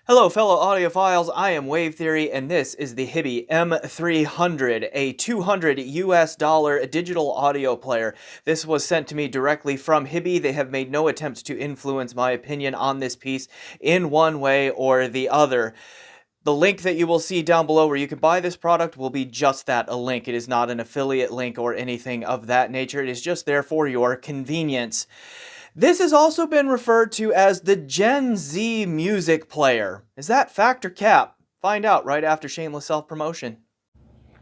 Hello, fellow audiophiles. I am Wave Theory, and this is the Hiby M300, a $200 digital audio player. This was sent to me directly from Hiby. They have made no attempt to influence my opinion on this piece in one way or the other. The link that you will see down below where you can buy this product will be just that, a link. It is not an affiliate link or anything of that nature. It is just there for your convenience. This has also been referred to as the Gen Z music player. Is that fact or cap? Find out right after shameless self-promotion.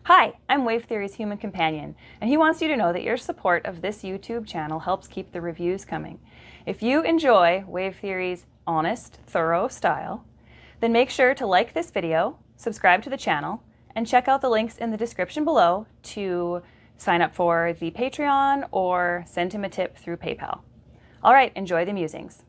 Hi, I'm Wave Theory's human companion, and he wants you to know that your support of this YouTube channel helps keep the reviews coming. If you enjoy Wave Theory's honest, thorough style, then make sure to like this video, subscribe to the channel, and check out the links in the description below to sign up for the Patreon or send him a tip through PayPal. All right, enjoy the musings.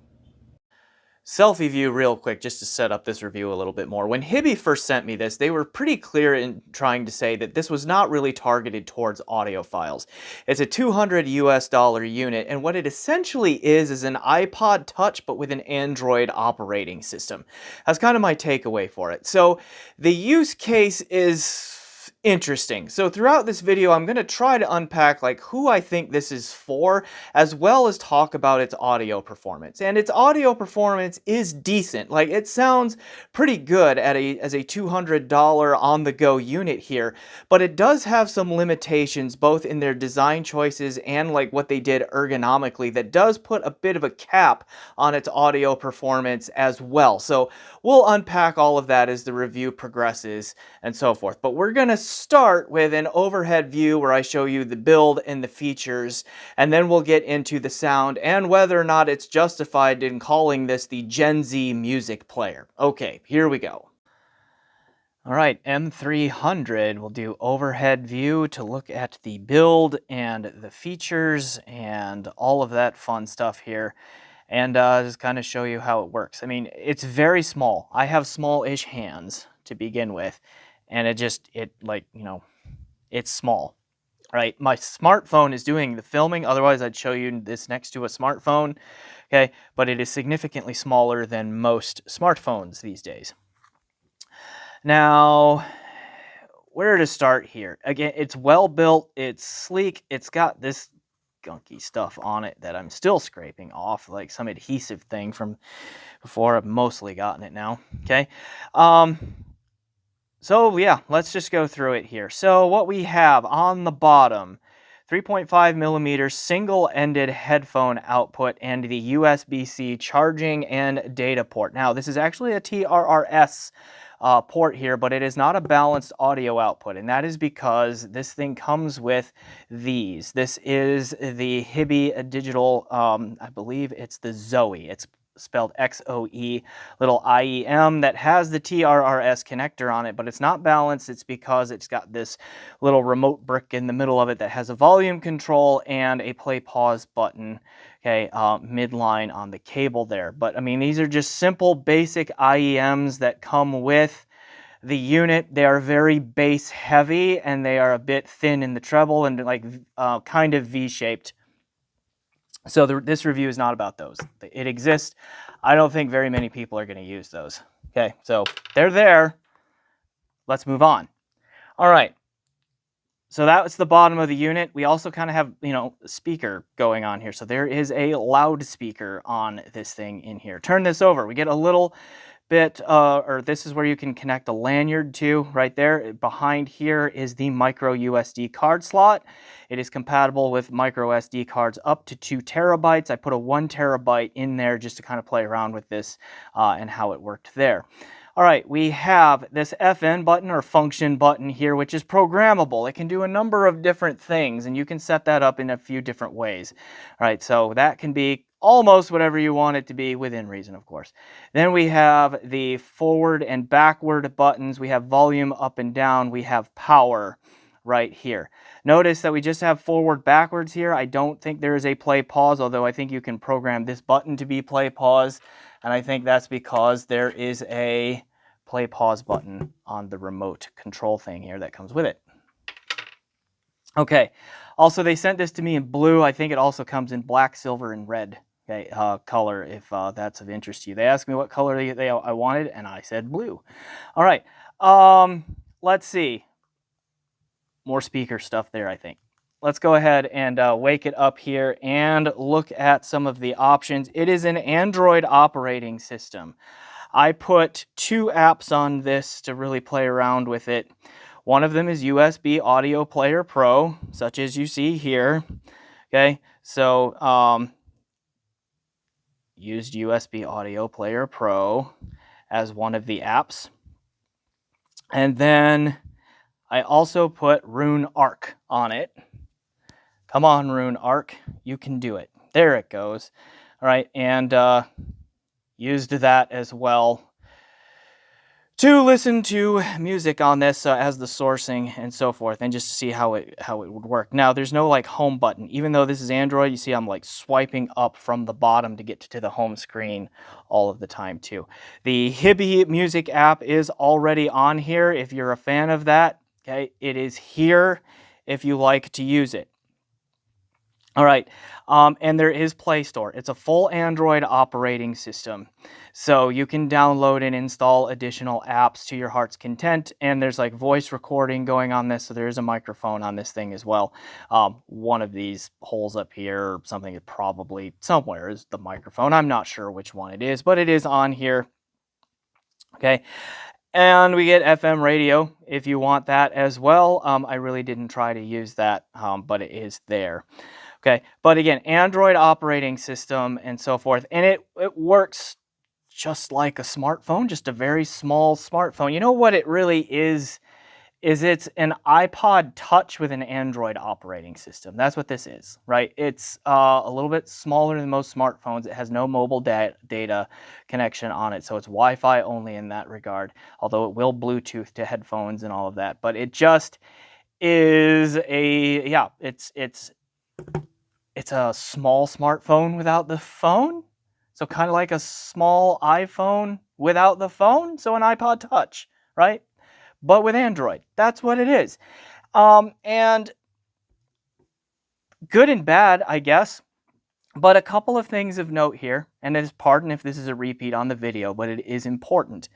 Selfie view real quick, just to set up this review a little bit more. When Hiby first sent me this, they were pretty clear in trying to say that this was not really targeted towards audiophiles. It's a $200 unit, and what it essentially is an iPod Touch, but with an Android operating system. That's kind of my takeaway for it. So the use case is interesting. So throughout this video, I'm going to try to unpack who I think this is for, as well as talk about its audio performance. And its audio performance is decent. It sounds pretty good as a $200 on-the-go unit here, but it does have some limitations both in their design choices and what they did ergonomically that does put a bit of a cap on its audio performance as well. So we'll unpack all of that as the review progresses and so forth. But we're going to start with an overhead view where I show you the build and the features, and then we'll get into the sound and whether or not it's justified in calling this the Gen Z music player. Okay, here we go. All right, M300, we'll do overhead view to look at the build and the features and all of that fun stuff here, and just kind of show you how it works. I mean, it's very small. I have small-ish hands to begin with, and it's small, right? My smartphone is doing the filming, otherwise I'd show you this next to a smartphone, okay? But it is significantly smaller than most smartphones these days. Now, where to start here? Again, it's well built, it's sleek, it's got this gunky stuff on it that I'm still scraping off, like some adhesive thing from before. I've mostly gotten it now, okay? So yeah, let's just go through it here. So what we have on the bottom, 3.5 millimeters single-ended headphone output and the USB-C charging and data port. Now this is actually a TRRS port here, but it is not a balanced audio output, and that is because this thing comes with these. This is the Hiby digital, I believe it's the Zoe. It's spelled XOE, little IEM that has the TRRS connector on it, but it's not balanced. It's because it's got this little remote brick in the middle of it that has a volume control and a play pause button, okay, midline on the cable there. But I mean, these are just simple basic IEMs that come with the unit. They are very bass heavy and they are a bit thin in the treble and kind of V-shaped. So this review is not about those. It exists. I don't think very many people are going to use those. Okay, so they're there. Let's move on. All right. So that's the bottom of the unit. We also kind of have, a speaker going on here. So there is a loudspeaker on this thing in here. Turn this over. We get a little bit, or this is where you can connect a lanyard to right there. Behind here is the micro USB card slot. It is compatible with micro SD cards up to 2 terabytes. I put a 1 terabyte in there just to kind of play around with this and how it worked there. All right, we have this FN button or function button here, which is programmable. It can do a number of different things, and you can set that up in a few different ways. All right, so that can be almost whatever you want it to be, within reason, of course. Then we have the forward and backward buttons. We have volume up and down. We have power right here. Notice that we just have forward backwards here. I don't think there is a play pause, although I think you can program this button to be play pause. And I think that's because there is a play pause button on the remote control thing here that comes with it. Okay, also they sent this to me in blue. I think it also comes in black, silver, and red Okay, color if that's of interest to you. They asked me what color I wanted, and I said blue. All right, let's see. More speaker stuff there, I think. Let's go ahead and wake it up here and look at some of the options. It is an Android operating system. I put 2 apps on this to really play around with it. One of them is USB Audio Player Pro, such as you see here. Okay, so used USB Audio Player Pro as one of the apps. And then I also put Rune Arc on it. Come on, Rune Arc, you can do it. There it goes. All right, and used that as well to listen to music on this as the sourcing and so forth, and just to see how it would work. Now, there's no like home button. Even though this is Android, you see I'm like swiping up from the bottom to get to the home screen all of the time too. The Hiby music app is already on here if you're a fan of that. Okay, it is here if you like to use it. All right, and there is Play Store. It's a full Android operating system. So you can download and install additional apps to your heart's content, and there's like voice recording going on this, so there is a microphone on this thing as well. One of these holes up here, or something is probably somewhere is the microphone. I'm not sure which one it is, but it is on here. Okay, and we get FM radio if you want that as well. I really didn't try to use that, but it is there. Okay, but again, Android operating system and so forth, and it works just like a smartphone, just a very small smartphone. You know what it really is it's an iPod Touch with an Android operating system. That's what this is, right? It's a little bit smaller than most smartphones. It has no mobile data connection on it, so it's Wi-Fi only in that regard, although it will Bluetooth to headphones and all of that. But it just is a, yeah, it's a small smartphone without the phone. So kind of like a small iPhone without the phone. So an iPod Touch, right? But with Android. That's what it is. And good and bad, I guess. But a couple of things of note here, and pardon if this is a repeat on the video, but it is important.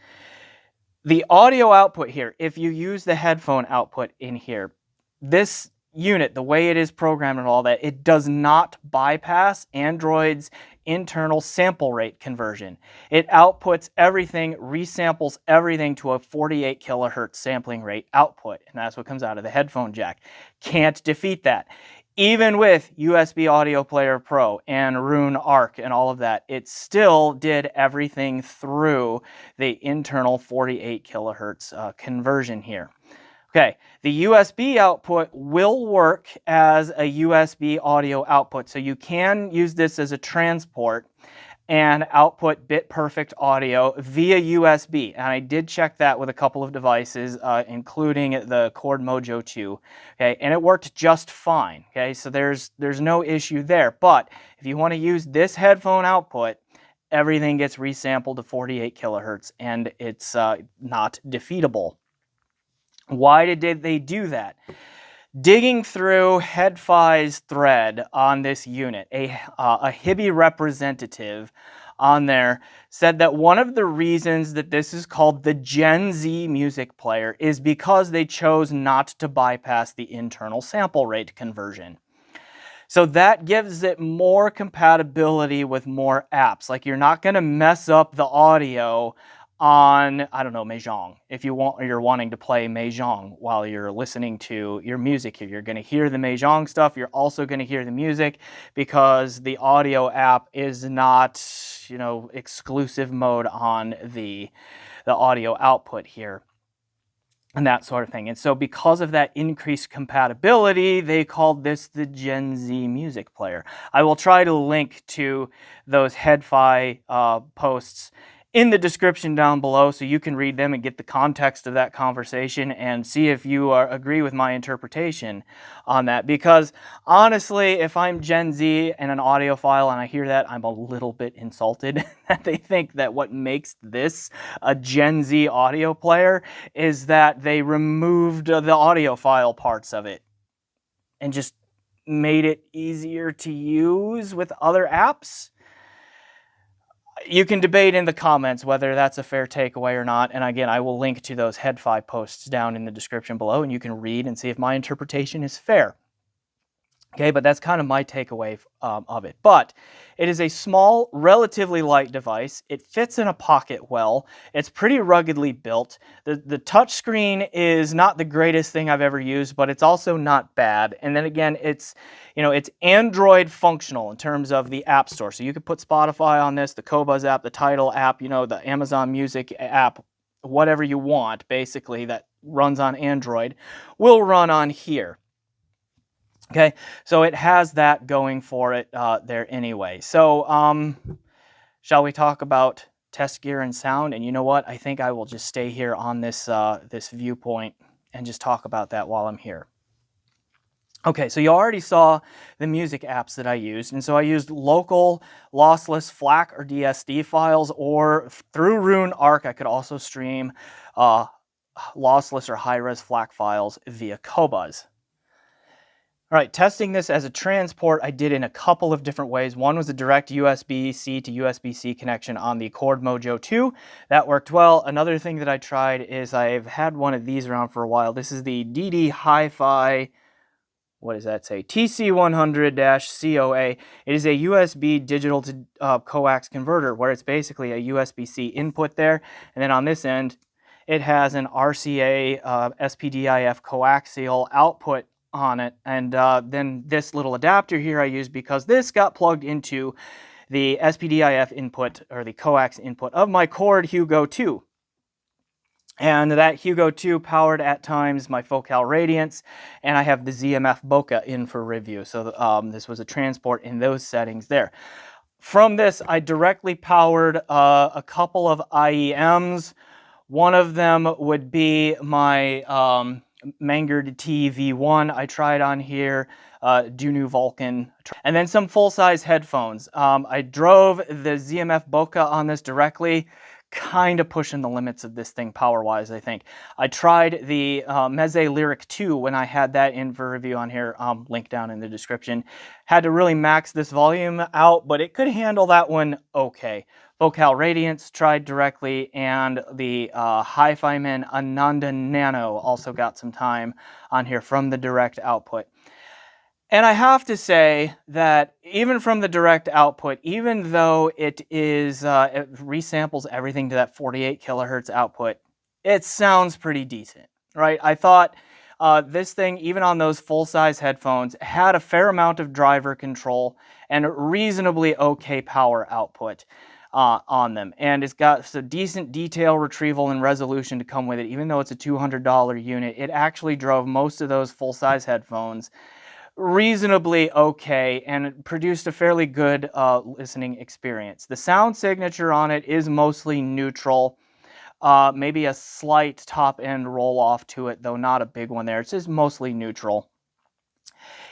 The audio output here, if you use the headphone output in here, this unit, the way it is programmed and all that, it does not bypass Android's internal sample rate conversion. It outputs everything, resamples everything to a 48 kilohertz sampling rate output, and that's what comes out of the headphone jack. Can't defeat that. Even with USB Audio Player Pro and Rune Arc and all of that, it still did everything through the internal 48 kilohertz conversion here. Okay, the USB output will work as a USB audio output, so you can use this as a transport and output bit-perfect audio via USB. And I did check that with a couple of devices, including the Cord Mojo 2, okay, and it worked just fine, okay, so there's no issue there. But if you want to use this headphone output, everything gets resampled to 48 kilohertz, and it's not defeatable. Why did they do that? Digging through HeadFi's thread on this unit, a Hiby representative on there said that one of the reasons that this is called the Gen Z music player is because they chose not to bypass the internal sample rate conversion. So that gives it more compatibility with more apps. Like you're not going to mess up the audio on, I don't know, Mahjong. If you're wanting to play Mahjong while you're listening to your music here, you're going to hear the Mahjong stuff. You're also going to hear the music because the audio app is not, you know, exclusive mode on the audio output here and that sort of thing. And so because of that increased compatibility, they called this the Gen Z music player. I will try to link to those HeadFi posts in the description down below so you can read them and get the context of that conversation and see if you agree with my interpretation on that. Because honestly, if I'm Gen Z and an audiophile and I hear that, I'm a little bit insulted that they think that what makes this a Gen Z audio player is that they removed the audiophile parts of it and just made it easier to use with other apps. You can debate in the comments whether that's a fair takeaway or not. And again, I will link to those Head5 posts down in the description below, and you can read and see if my interpretation is fair. Okay, but that's kind of my takeaway of it. But it is a small, relatively light device. It fits in a pocket well. It's pretty ruggedly built. The touch screen is not the greatest thing I've ever used, but it's also not bad. And then again, it's Android functional in terms of the App Store. So you could put Spotify on this, the Qobuz app, the Tidal app, the Amazon Music app, whatever you want, basically, that runs on Android, will run on here. Okay, so it has that going for it there anyway. So shall we talk about test gear and sound? And you know what? I think I will just stay here on this, this viewpoint and just talk about that while I'm here. Okay, so you already saw the music apps that I used. And so I used local lossless FLAC or DSD files, or through Rune Arc, I could also stream lossless or high-res FLAC files via Qobuz. All right, testing this as a transport, I did in a couple of different ways. One was a direct USB-C to USB-C connection on the Cord Mojo 2. That worked well. Another thing that I tried is I've had one of these around for a while. This is the DD Hi-Fi, what does that say? TC100-COA. It is a USB digital to coax converter, where it's basically a USB-C input there. And then on this end, it has an RCA SPDIF coaxial output on it, and then this little adapter here I use because this got plugged into the SPDIF input, or the coax input, of my Cord Hugo 2. And that Hugo 2 powered at times my Focal Radiance, and I have the ZMF Bokeh in for review. So this was a transport in those settings there. From this, I directly powered a couple of IEMs. One of them would be my Mangard TV1 I tried on here, Dunu Vulcan, and then some full-size headphones. I drove the ZMF Bokeh on this directly, kind of pushing the limits of this thing power-wise, I think. I tried the Meze Lyric 2 when I had that in for review on here, link down in the description. Had to really max this volume out, but it could handle that one okay. Focal Radiance tried directly, and the Hi-Fi-Man Ananda Nano also got some time on here from the direct output. And I have to say that even from the direct output, even though it resamples everything to that 48 kilohertz output, it sounds pretty decent, right? I thought this thing, even on those full-size headphones, had a fair amount of driver control and reasonably okay power output on them. And it's got some decent detail retrieval and resolution to come with it. Even though it's a $200 unit, it actually drove most of those full-size headphones reasonably okay and produced a fairly good listening experience. The sound signature on it is mostly neutral. Maybe a slight top-end roll-off to it, though not a big one there. It's just mostly neutral.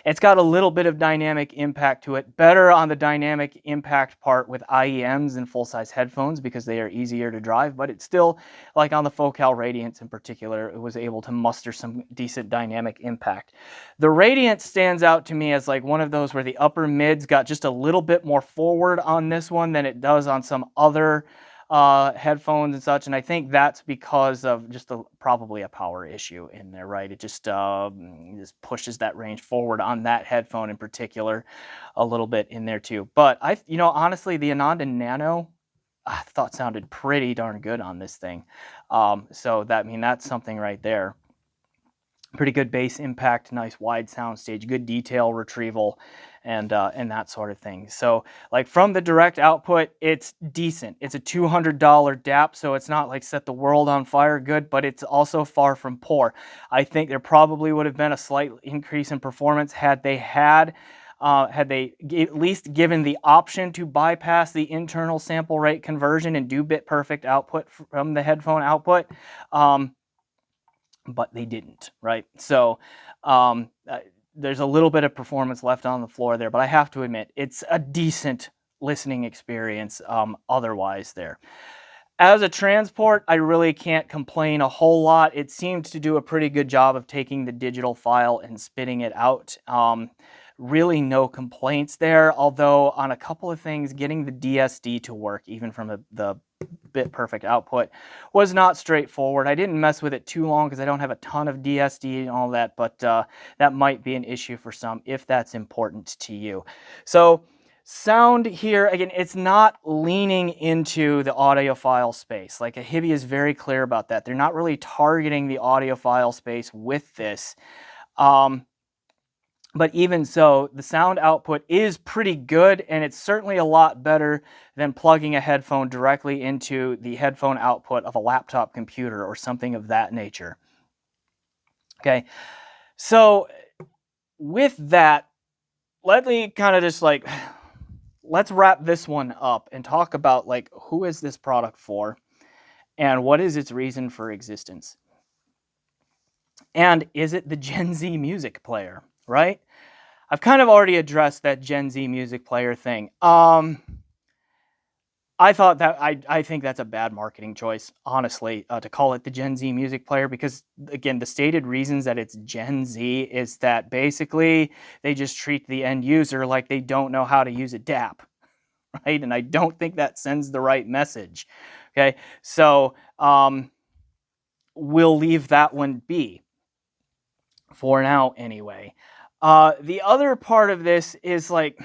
It's got a little bit of dynamic impact to it. Better on the dynamic impact part with IEMs and full-size headphones because they are easier to drive, but it's still, like on the Focal Radiance in particular, it was able to muster some decent dynamic impact. The Radiance stands out to me as like one of those where the upper mids got just a little bit more forward on this one than it does on some other headphones and such, and I think that's because of just probably a power issue in there, right? It just pushes that range forward on that headphone in particular a little bit in there too. But honestly, the Ananda Nano I thought sounded pretty darn good on this thing. So that's something right there. Pretty good bass impact, nice wide sound stage, good detail retrieval, and that sort of thing. So like from the direct output, it's decent. It's a $200 DAP, so it's not like set the world on fire good, but it's also far from poor. I think there probably would have been a slight increase in performance had they at least given the option to bypass the internal sample rate conversion and do bit perfect output from the headphone output. But they didn't, right? So there's a little bit of performance left on the floor there, but I have to admit, it's a decent listening experience otherwise there. As a transport, I really can't complain a whole lot. It seemed to do a pretty good job of taking the digital file and spitting it out. really no complaints there, although on a couple of things, getting the DSD to work, even from the bit perfect output, was not straightforward. I didn't mess with it too long because I don't have a ton of DSD and all that, but that might be an issue for some if that's important to you. So sound here, again, it's not leaning into the audiophile space. Like, Hiby is very clear about that. They're not really targeting the audiophile space with this. But even so, the sound output is pretty good, and it's certainly a lot better than plugging a headphone directly into the headphone output of a laptop computer or something of that nature. Okay, so with that, let me kind of just like, let's wrap this one up and talk about like, who is this product for and what is its reason for existence? And is it the Gen Z music player, right? I've kind of already addressed that Gen Z music player thing. I thought that I think that's a bad marketing choice, honestly, to call it the Gen Z music player, because again, the stated reasons that it's Gen Z is that basically they just treat the end user like they don't know how to use a DAP, right? And I don't think that sends the right message. Okay, so we'll leave that one be for now anyway. The other part of this is like,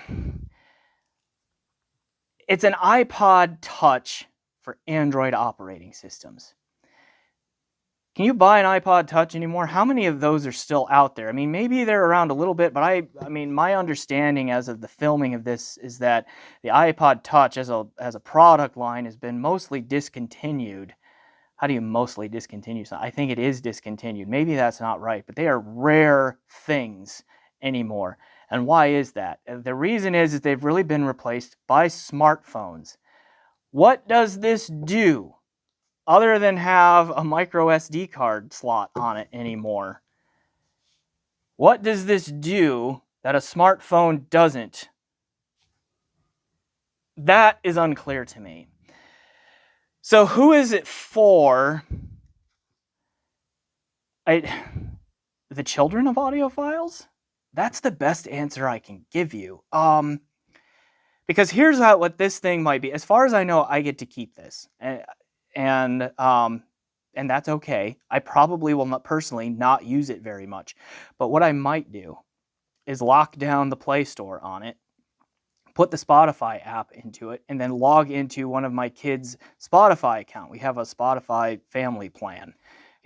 it's an iPod Touch for Android operating systems. Can you buy an iPod Touch anymore? How many of those are still out there? I mean, maybe they're around a little bit, but I mean, my understanding as of the filming of this is that the iPod Touch as a product line has been mostly discontinued. How do you mostly discontinue something? I think it is discontinued. Maybe that's not right, but they are rare things anymore. And why is that? The reason is they've really been replaced by smartphones. What does this do other than have a micro SD card slot on it anymore? What does this do that a smartphone doesn't? That is unclear to me. So who is it for? The children of audiophiles? That's the best answer I can give you. Because here's what this thing might be. As far as I know, I get to keep this, and that's okay. I probably will not personally not use it very much, but what I might do is lock down the Play Store on it, put the Spotify app into it, and then log into one of my kids' Spotify account. We have a Spotify family plan.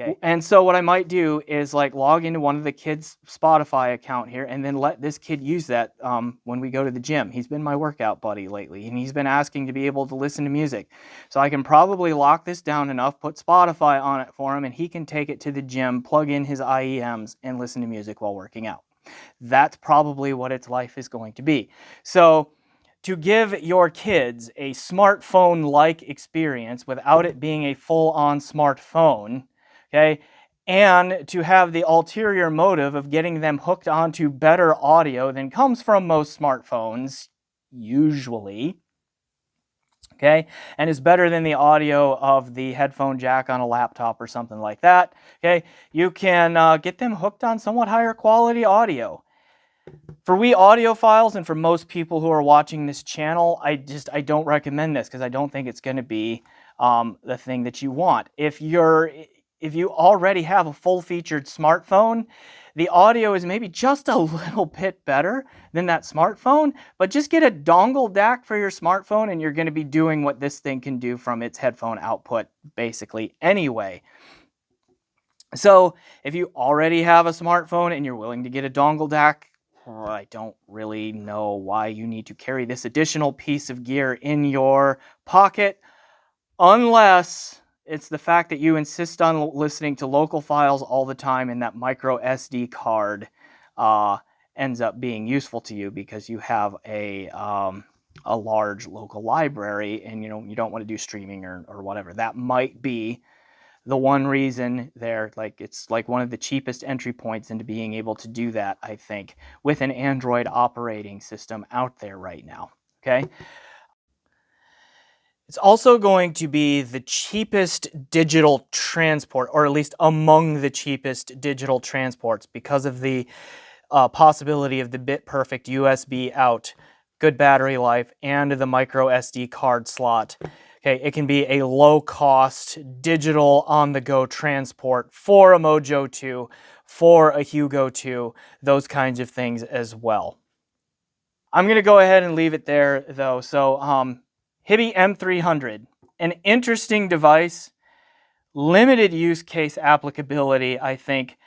Okay. And so what I might do is like log into one of the kids' Spotify account here and then let this kid use that when we go to the gym. He's been my workout buddy lately, and he's been asking to be able to listen to music. So I can probably lock this down enough, put Spotify on it for him, and he can take it to the gym, plug in his IEMs, and listen to music while working out. That's probably what its life is going to be. So to give your kids a smartphone-like experience without it being a full-on smartphone, okay, and to have the ulterior motive of getting them hooked onto better audio than comes from most smartphones, usually, okay, and is better than the audio of the headphone jack on a laptop or something like that, okay, you can get them hooked on somewhat higher quality audio. For we audiophiles and for most people who are watching this channel, I don't recommend this because I don't think it's going to be the thing that you want. If you already have a full-featured smartphone, the audio is maybe just a little bit better than that smartphone, but just get a dongle DAC for your smartphone and you're going to be doing what this thing can do from its headphone output basically anyway. So if you already have a smartphone and you're willing to get a dongle DAC, I don't really know why you need to carry this additional piece of gear in your pocket, unless it's the fact that you insist on listening to local files all the time and that micro SD card ends up being useful to you because you have a large local library and you don't want to do streaming or whatever. That might be the one reason there. Like, it's like one of the cheapest entry points into being able to do that, I think, with an Android operating system out there right now, okay? It's also going to be the cheapest digital transport, or at least among the cheapest digital transports, because of the possibility of the bit perfect USB out, good battery life, and the micro SD card slot. Okay, it can be a low-cost digital on-the-go transport for a Mojo 2, for a Hugo 2, those kinds of things as well. I'm going to go ahead and leave it there, though. So, Hiby M300, an interesting device, limited use case applicability, I think.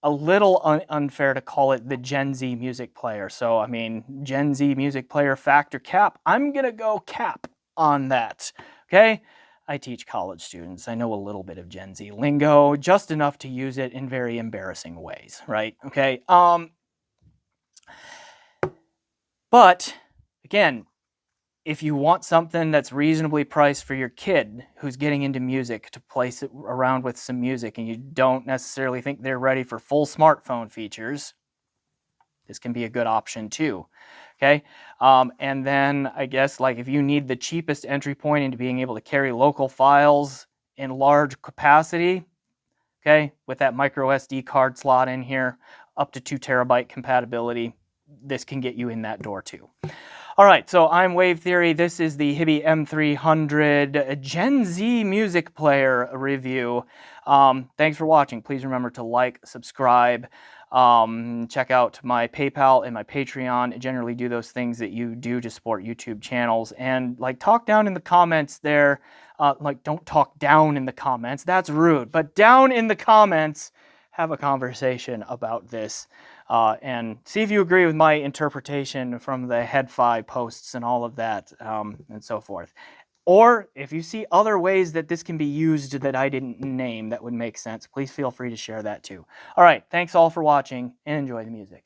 A little unfair to call it the Gen Z music player. So, I mean, Gen Z music player factor cap. I'm going to go cap on that. Okay? I teach college students. I know a little bit of Gen Z lingo, just enough to use it in very embarrassing ways, right? Okay? But, again, if you want something that's reasonably priced for your kid who's getting into music to place it around with some music and you don't necessarily think they're ready for full smartphone features, this can be a good option too. Okay. And then I guess like if you need the cheapest entry point into being able to carry local files in large capacity, okay, with that micro SD card slot in here, up to 2 terabyte compatibility, this can get you in that door too. All right, so I'm Wave Theory. This is the Hiby M300 Gen Z music player review. Thanks for watching. Please remember to like, subscribe, check out my PayPal and my Patreon. I generally do those things that you do to support YouTube channels. And like talk down in the comments there. Like don't talk down in the comments. That's rude. But down in the comments, have a conversation about this. And see if you agree with my interpretation from the Headphone posts and all of that, and so forth. Or if you see other ways that this can be used that I didn't name that would make sense, please feel free to share that too. All right, thanks all for watching and enjoy the music.